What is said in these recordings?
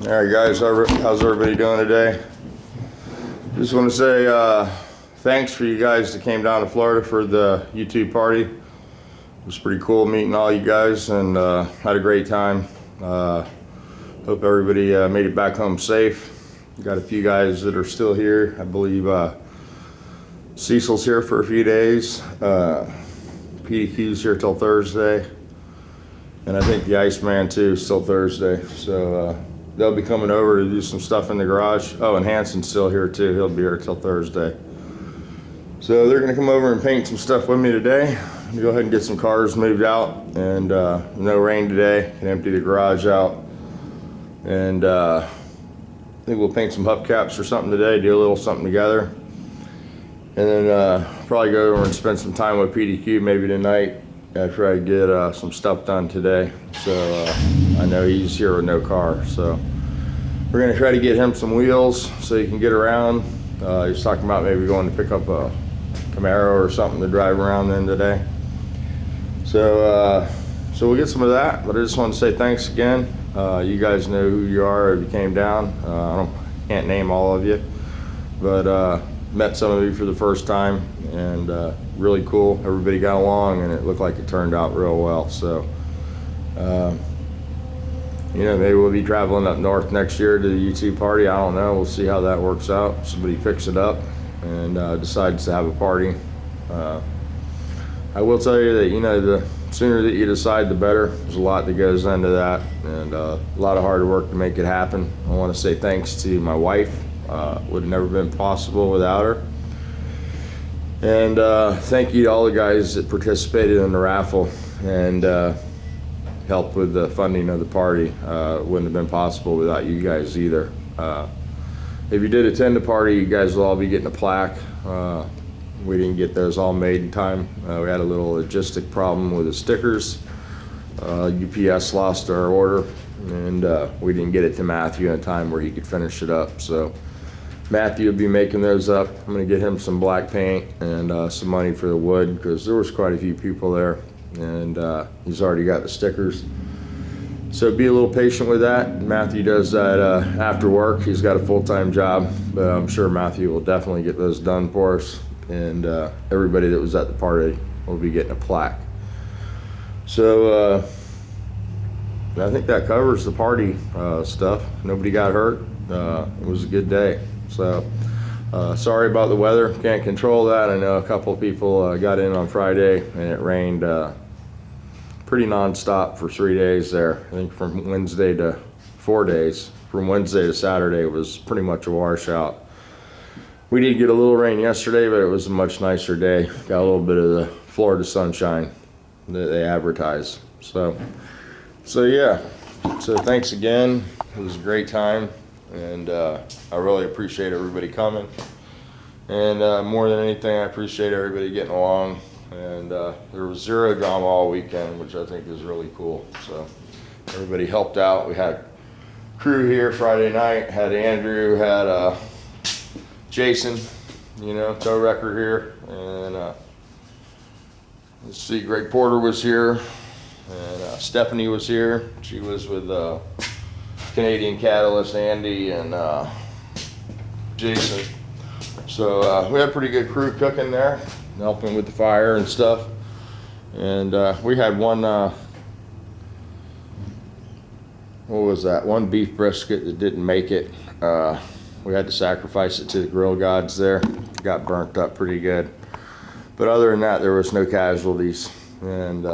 All right, guys, how's everybody doing today? Just want to say thanks for you guys that came down to Florida for the YouTube party. It was pretty cool meeting all you guys, and had a great time. Hope everybody made it back home safe. Got a few guys that are still here. I believe Cecil's here for a few days. PDQ's here till Thursday. And I think the Iceman too is still Thursday. So they'll be coming over to do some stuff in the garage. Oh, and Hanson's still here too. He'll be here till Thursday. So they're gonna come over and paint some stuff with me today. Go ahead and get some cars moved out. And no rain today. Can empty the garage out. And I think we'll paint some hubcaps or something today. Do a little something together. And then probably go over and spend some time with PDQ maybe tonight after I get some stuff done today. So I know he's here with no car. So we're gonna try to get him some wheels so he can get around. He's talking about maybe going to pick up a Camaro or something to drive around then today. So we'll get some of that, but I just want to say thanks again. You guys know who you are if you came down. Can't name all of you, but met some of you for the first time, and really cool. Everybody got along, and it looked like it turned out real well. So, maybe we'll be traveling up north next year to the YouTube party. I don't know. We'll see how that works out. Somebody picks it up and decides to have a party. I will tell you that, the sooner that you decide, the better. There's a lot that goes into that, and a lot of hard work to make it happen. I want to say thanks to my wife. Would have never been possible without her. And thank you to all the guys that participated in the raffle and helped with the funding of the party. Wouldn't have been possible without you guys either. If you did attend the party, you guys will all be getting a plaque. We didn't get those all made in time. We had a little logistic problem with the stickers. UPS lost our order, and we didn't get it to Matthew in time where he could finish it up. So Matthew will be making those up. I'm gonna get him some black paint and some money for the wood, because there was quite a few people there, and he's already got the stickers. So be a little patient with that. Matthew does that after work. He's got a full-time job, but I'm sure Matthew will definitely get those done for us. And everybody that was at the party will be getting a plaque. So I think that covers the party stuff. Nobody got hurt. It was a good day. So sorry about the weather. Can't control that. I know a couple of people got in on Friday, and it rained pretty nonstop for 3 days there. I think from Wednesday to 4 days. From Wednesday to Saturday, it was pretty much a washout. We did get a little rain yesterday, but it was a much nicer day. Got a little bit of the Florida sunshine that they advertise. So yeah. So thanks again. It was a great time, and I really appreciate everybody coming. And more than anything, I appreciate everybody getting along. And there was zero drama all weekend, which I think is really cool. So everybody helped out. We had crew here Friday night. Had Andrew, had Jason, tow wrecker here, and let's see, Greg Porter was here, and Stephanie was here. She was with Canadian Catalyst, Andy, and Jason. So we had a pretty good crew cooking there, helping with the fire and stuff. And we had one, what was that? One beef brisket that didn't make it. We had to sacrifice it to the grill gods there. Got burnt up pretty good. But other than that, there was no casualties. And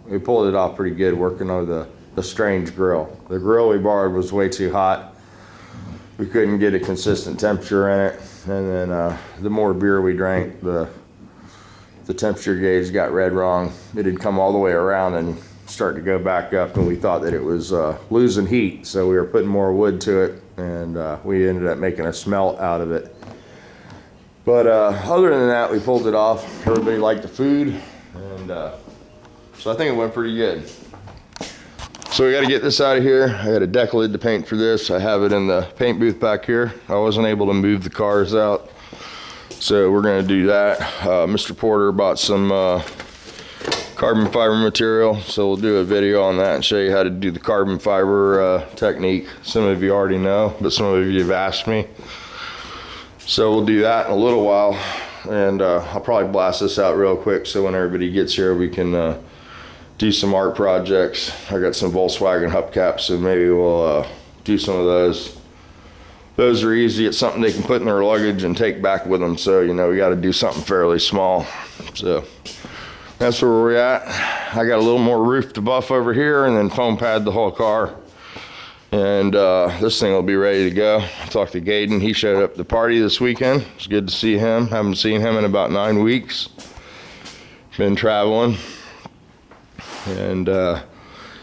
we pulled it off pretty good working on the strange grill. The grill we borrowed was way too hot. We couldn't get a consistent temperature in it. And then the more beer we drank, the temperature gauge got read wrong. It had come all the way around and started to go back up, and we thought that it was losing heat. So we were putting more wood to it, and we ended up making a smelt out of it. But other than that, we pulled it off. Everybody liked the food, and so I think it went pretty good. So we got to get this out of here. I got a deck lid to paint for this. I have it in the paint booth back here. I wasn't able to move the cars out, so we're going to do that. Mr. Porter bought some carbon fiber material. So we'll do a video on that and show you how to do the carbon fiber technique. Some of you already know, but some of you have asked me. So we'll do that in a little while, and I'll probably blast this out real quick so when everybody gets here we can do some art projects. I got some Volkswagen hubcaps, so maybe we'll do some of those. Those are easy. It's something they can put in their luggage and take back with them. So, you know, we got to do something fairly small. So that's where we're at. I got a little more roof to buff over here and then foam pad the whole car. And this thing will be ready to go. I talked to Gaden. He showed up at the party this weekend. It's good to see him. Haven't seen him in about 9 weeks. Been traveling. And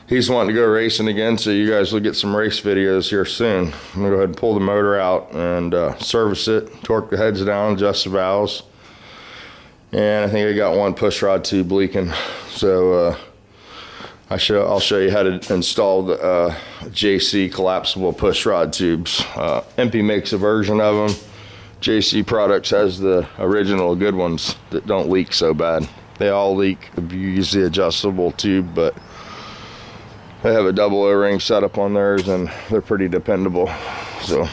he's wanting to go racing again, so you guys will get some race videos here soon. I'm going to go ahead and pull the motor out and service it, torque the heads down, adjust the valves. And I think I got one push rod tube leaking. So I'll show you how to install the JC collapsible push rod tubes. MP makes a version of them. JC Products has the original good ones that don't leak so bad. They all leak if you use the adjustable tube, but they have a double O-ring setup on theirs and they're pretty dependable. So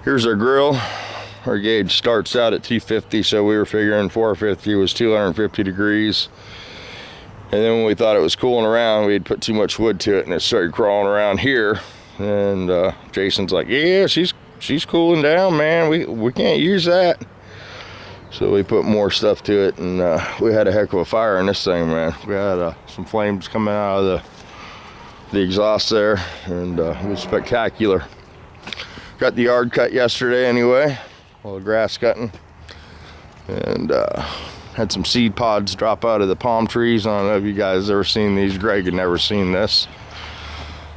here's our grill. Our gauge starts out at 250, so we were figuring 450 was 250 degrees. And then when we thought it was cooling around, we'd put too much wood to it and it started crawling around here. And Jason's like, yeah, she's cooling down, man. We can't use that. So we put more stuff to it, and we had a heck of a fire in this thing, man. We had some flames coming out of the exhaust there, and it was spectacular. Got the yard cut yesterday anyway, all the grass cutting, and had some seed pods drop out of the palm trees. I don't know if you guys ever seen these. Greg had never seen this.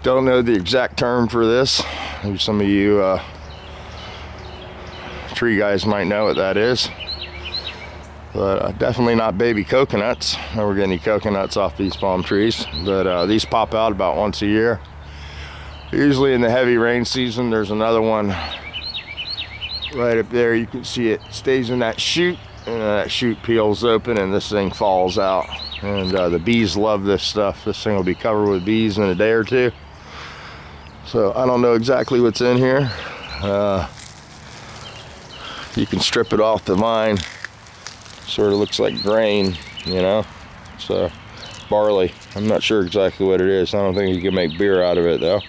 Don't know the exact term for this. Maybe some of you tree guys might know what that is. But definitely not baby coconuts. Never get any coconuts off these palm trees. But these pop out about once a year. Usually in the heavy rain season. There's another one right up there. You can see it stays in that chute, and that chute peels open and this thing falls out. And the bees love this stuff. This thing will be covered with bees in a day or two. So I don't know exactly what's in here. You can strip it off the vine. Sort of looks like grain, you know. So barley. I'm not sure exactly what it is. I don't think you can make beer out of it though.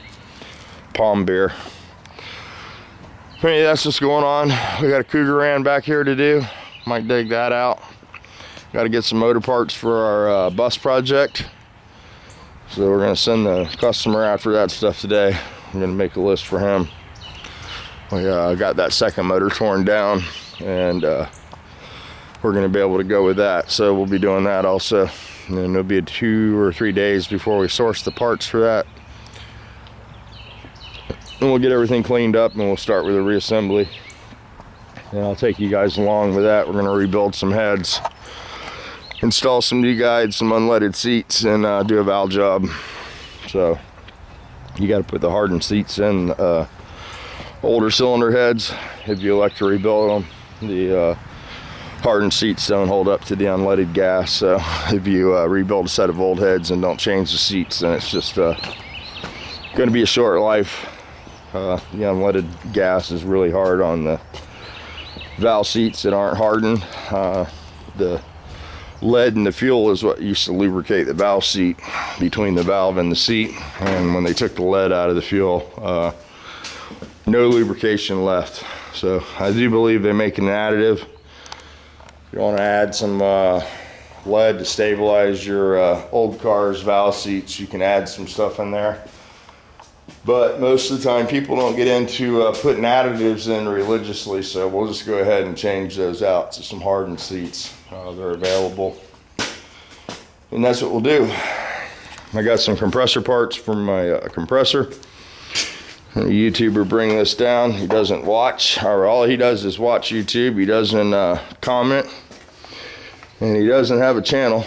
Palm beer. Anyway, that's what's going on. We got a Cougar Ran back here to do. Might dig that out. Got to get some motor parts for our bus project. So we're gonna send the customer after that stuff today. I'm gonna make a list for him. We got that second motor torn down, and we're going to be able to go with that. So we'll be doing that also. And then it'll be 2 or 3 days before we source the parts for that. And we'll get everything cleaned up and we'll start with a reassembly. And I'll take you guys along with that. We're going to rebuild some heads, install some new guides, some unleaded seats, and do a valve job. So you got to put the hardened seats in older cylinder heads if you elect to rebuild them. The hardened seats don't hold up to the unleaded gas, so if you rebuild a set of old heads and don't change the seats, then it's just going to be a short life. The unleaded gas is really hard on the valve seats that aren't hardened. The lead in the fuel is what used to lubricate the valve seat between the valve and the seat, and when they took the lead out of the fuel, no lubrication left. So I do believe they make an additive. You want to add some lead to stabilize your old car's valve seats, you can add some stuff in there. But most of the time people don't get into putting additives in religiously, so we'll just go ahead and change those out to some hardened seats. They're available. And that's what we'll do. I got some compressor parts from my compressor. A YouTuber bring this down. He doesn't watch, or all he does is watch YouTube. He doesn't comment, and he doesn't have a channel,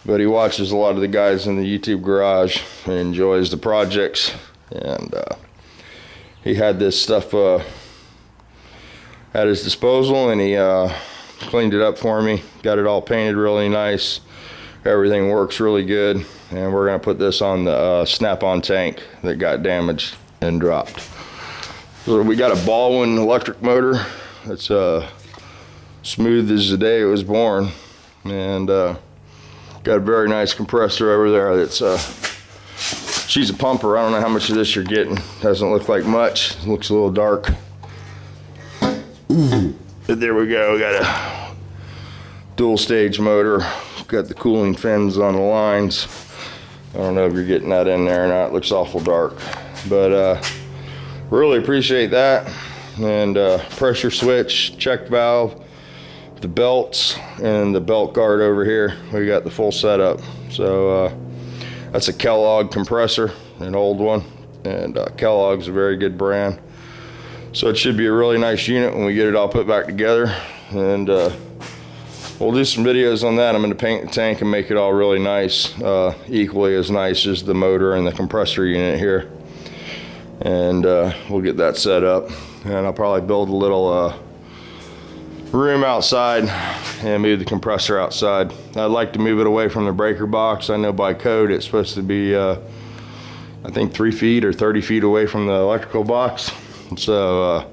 but he watches a lot of the guys in the YouTube garage and enjoys the projects. And he had this stuff at his disposal, and he cleaned it up for me, got it all painted really nice. Everything works really good, and we're gonna put this on the Snap-on tank that got damaged and dropped. So we got a Baldwin electric motor that's smooth as the day it was born, and got a very nice compressor over there that's she's a pumper. I don't know how much of this you're getting. Doesn't look like much. It looks a little dark. But there we go. We got a dual stage motor. Got the cooling fins on the lines. I don't know if you're getting that in there or not. It looks awful dark. But really appreciate that. And pressure switch, check valve, the belts, and the belt guard over here. We got the full setup. So that's a Kellogg compressor, an old one. And Kellogg's a very good brand. So it should be a really nice unit when we get it all put back together. And we'll do some videos on that. I'm going to paint the tank and make it all really nice, equally as nice as the motor and the compressor unit here. And we'll get that set up. And I'll probably build a little room outside and move the compressor outside. I'd like to move it away from the breaker box. I know by code it's supposed to be, I think 3 feet or 30 feet away from the electrical box. So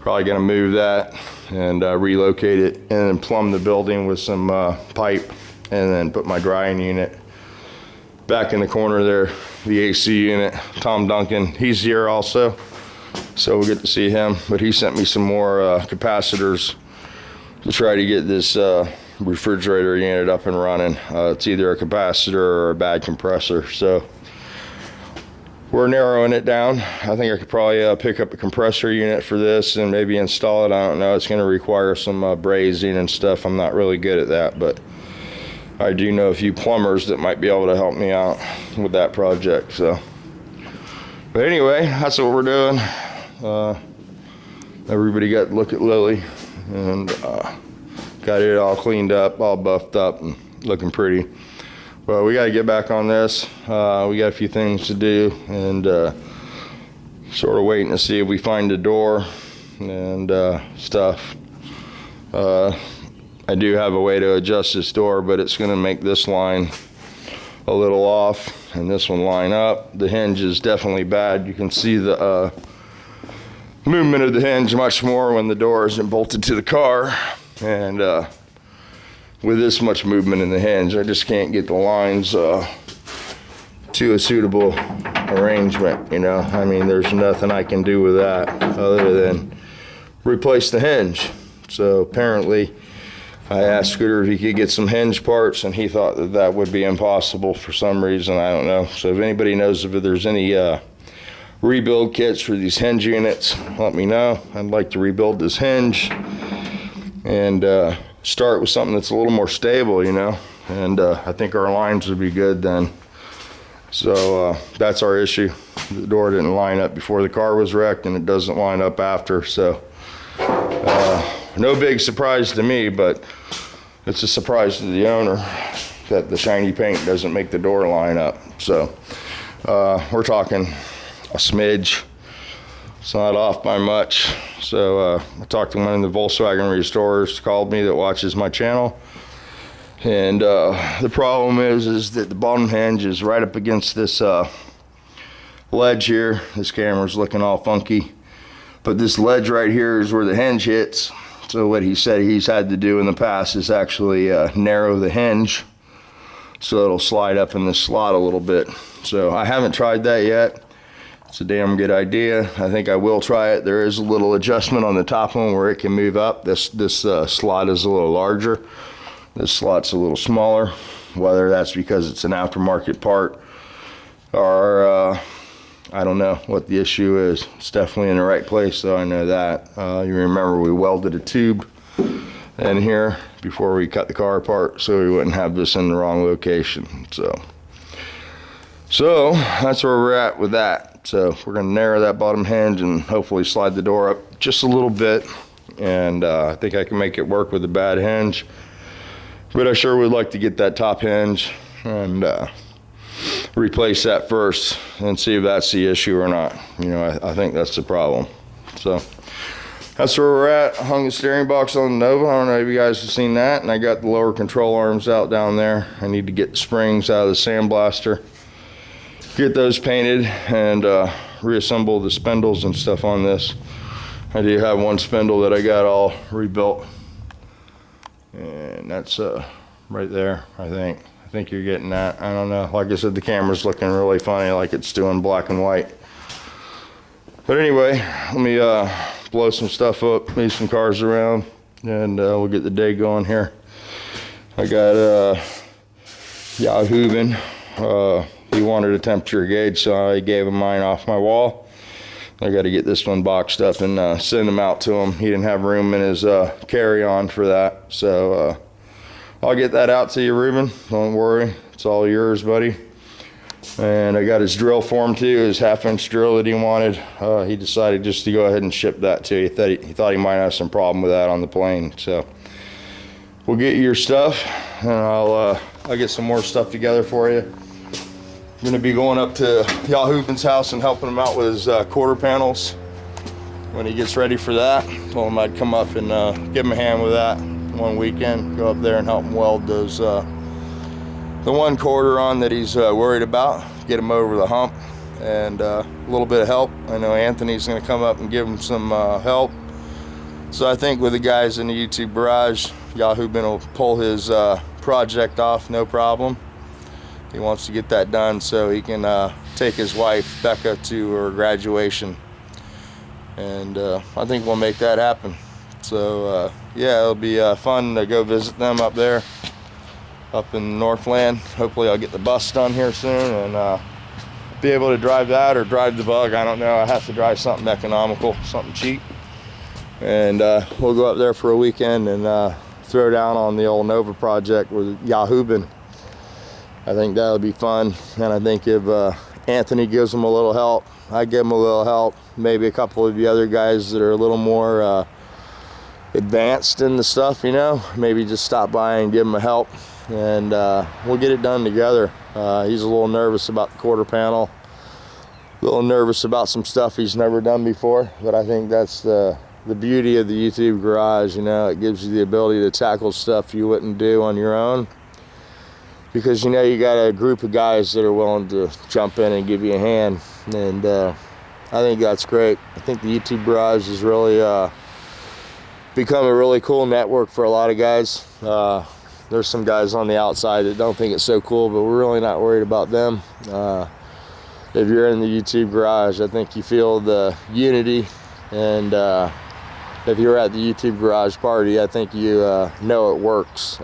probably going to move that and relocate it and then plumb the building with some pipe, and then put my drying unit back in the corner there, the AC unit. Tom Duncan, he's here also, so we'll get to see him. But he sent me some more capacitors to try to get this refrigerator unit up and running. It's either a capacitor or a bad compressor, so we're narrowing it down. I think I could probably pick up a compressor unit for this and maybe install it. I don't know. It's going to require some brazing and stuff. I'm not really good at that, but I do know a few plumbers that might be able to help me out with that project. So, but anyway, that's what we're doing. Everybody got to look at Lily, and got it all cleaned up, all buffed up, and looking pretty. Well, we got to get back on this. We got a few things to do, and sort of waiting to see if we find a door and stuff. I do have a way to adjust this door, but it's going to make this line a little off and this one line up. The hinge is definitely bad. You can see the movement of the hinge much more when the door isn't bolted to the car. And with this much movement in the hinge, I just can't get the lines to a suitable arrangement, you know. I mean, there's nothing I can do with that other than replace the hinge. So apparently I asked Scooter if he could get some hinge parts, and he thought that that would be impossible for some reason. I don't know. So if anybody knows if there's any rebuild kits for these hinge units, let me know. I'd like to rebuild this hinge and start with something that's a little more stable, you know. And I think our lines would be good then. So that's our issue. The door didn't line up before the car was wrecked, and it doesn't line up after. So no big surprise to me, but it's a surprise to the owner that the shiny paint doesn't make the door line up. So we're talking a smidge. It's not off by much. So I talked to one of the Volkswagen restorers, called me, that watches my channel. And the problem is that the bottom hinge is right up against this ledge here. This camera's looking all funky. But this ledge right here is where the hinge hits. So what he said he's had to do in the past is actually narrow the hinge so it'll slide up in this slot a little bit. So I haven't tried that yet. It's a damn good idea. I think I will try it. There is a little adjustment on the top one where it can move up. This slot is a little larger. This slot's a little smaller. Whether that's because it's an aftermarket part or I don't know what the issue is. It's definitely in the right place, though. I know that. You remember we welded a tube in here before we cut the car apart, so we wouldn't have this in the wrong location. So that's where we're at with that. So we're going to narrow that bottom hinge and hopefully slide the door up just a little bit. And I think I can make it work with a bad hinge. But I sure would like to get that top hinge and replace that first and see if that's the issue or not. You know, I think that's the problem. So That's where we're at. I hung the steering box on the Nova. I don't know if you guys have seen that. And I got the lower control arms out down there. I need to get the springs out of the sandblaster, get those painted, and reassemble the spindles and stuff on this. I do have one spindle that I got all rebuilt, and that's right there. I think you're getting that. I don't know. Like I said, the camera's looking really funny, like it's doing black and white. But anyway, let me blow some stuff up, move some cars around, and we'll get the day going here. I got Yahuben. He wanted a temperature gauge, so I gave him mine off my wall. I got to get this one boxed up and send him out to him. He didn't have room in his carry-on for that, so I'll get that out to you, Ruben. Don't worry, it's all yours, buddy. And I got his drill for him too, his half-inch drill that he wanted. He decided just to go ahead and ship that to you. He thought he might have some problem with that on the plane. So we'll get you your stuff, and I'll get some more stuff together for you. I'm gonna be going up to Yahuben's house and helping him out with his quarter panels when he gets ready for that. Told him I'd come up and give him a hand with that one weekend. Go up there and help him weld those the one quarter on that he's worried about, get him over the hump, and a little bit of help. I know Anthony's going to come up and give him some help. So I think with the guys in the YouTube garage, Yahuben will pull his project off, no problem. He wants to get that done so he can take his wife, Becca, to her graduation. And I think we'll make that happen. So yeah, it'll be fun to go visit them up there, up in Northland. Hopefully I'll get the bus done here soon and be able to drive that or drive the Bug. I don't know. I have to drive something economical, something cheap. And we'll go up there for a weekend and throw down on the old Nova project with Yahuben. I think that'll be fun. And I think if Anthony gives him a little help, I give him a little help. Maybe a couple of the other guys that are a little more advanced in the stuff, you know, maybe just stop by and give him a help. And we'll get it done together. He's a little nervous about the quarter panel, a little nervous about some stuff he's never done before, but I think that's the beauty of the YouTube garage. You know, it gives you the ability to tackle stuff you wouldn't do on your own, because you know you got a group of guys that are willing to jump in and give you a hand. And I think that's great. I think the YouTube garage has really become a really cool network for a lot of guys. There's some guys on the outside that don't think it's so cool, but we're really not worried about them. If you're in the YouTube garage, I think you feel the unity, and if you're at the YouTube garage party, I think you know it works.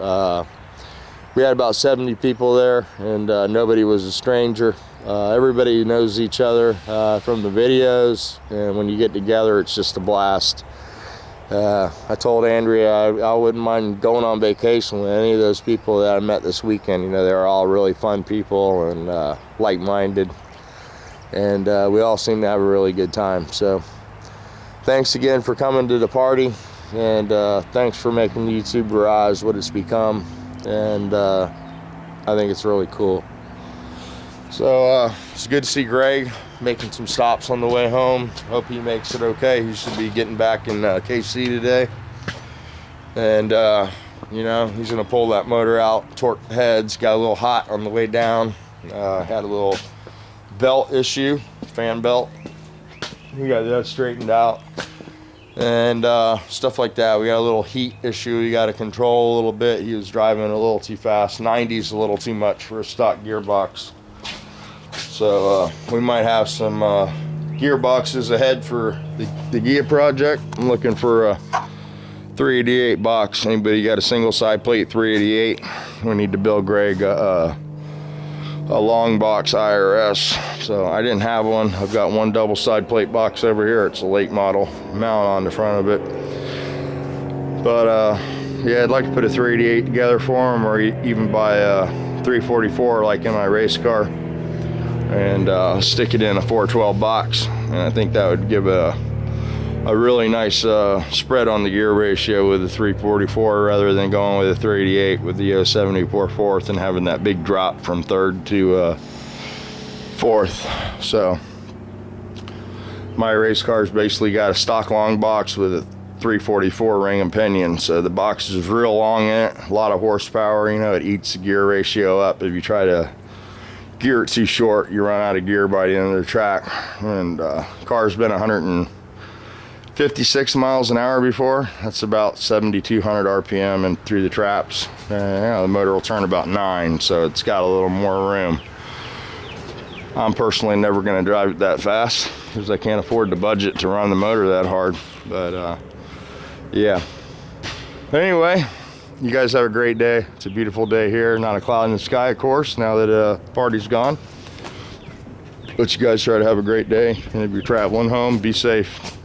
We had about 70 people there, and nobody was a stranger. Everybody knows each other from the videos, and when you get together, it's just a blast. I told Andrea I wouldn't mind going on vacation with any of those people that I met this weekend. You know, they're all really fun people and like-minded, and we all seem to have a really good time. So thanks again for coming to the party, and thanks for making the YouTube garage what it's become. And I think it's really cool. So it's good to see Greg making some stops on the way home. Hope he makes it okay. He should be getting back in KC today. And you know, he's gonna pull that motor out, torque the heads. Got a little hot on the way down. Had a little belt issue, fan belt. We got that straightened out. And stuff like that. We got a little heat issue we got to control a little bit. He was driving a little too fast. 90's a little too much for a stock gearbox. So we might have some gearboxes ahead for the Gia project. I'm looking for a 388 box. Anybody got a single side plate 388? We need to build Greg a long box IRS. So I didn't have one. I've got one double side plate box over here. It's a late model mount on the front of it. But yeah, I'd like to put a 388 together for him, or even buy a 344 like in my race car, and stick it in a 412 box. And I think that would give a really nice spread on the gear ratio with the 344 rather than going with a 388 with the 74 fourth and having that big drop from third to fourth. So my race car's basically got a stock long box with a 344 ring and pinion, so the box is real long in it, a lot of horsepower. You know, it eats the gear ratio up. If you try to gear it too short, you run out of gear by the end of the track. And car's been 156 miles an hour before. That's about 7,200 RPM and through the traps. The motor will turn about 9, so it's got a little more room. I'm personally never going to drive it that fast because I can't afford the budget to run the motor that hard. But yeah. Anyway, you guys have a great day. It's a beautiful day here. Not a cloud in the sky, of course, now that the party's gone. But you guys try to have a great day. And if you're traveling home, be safe.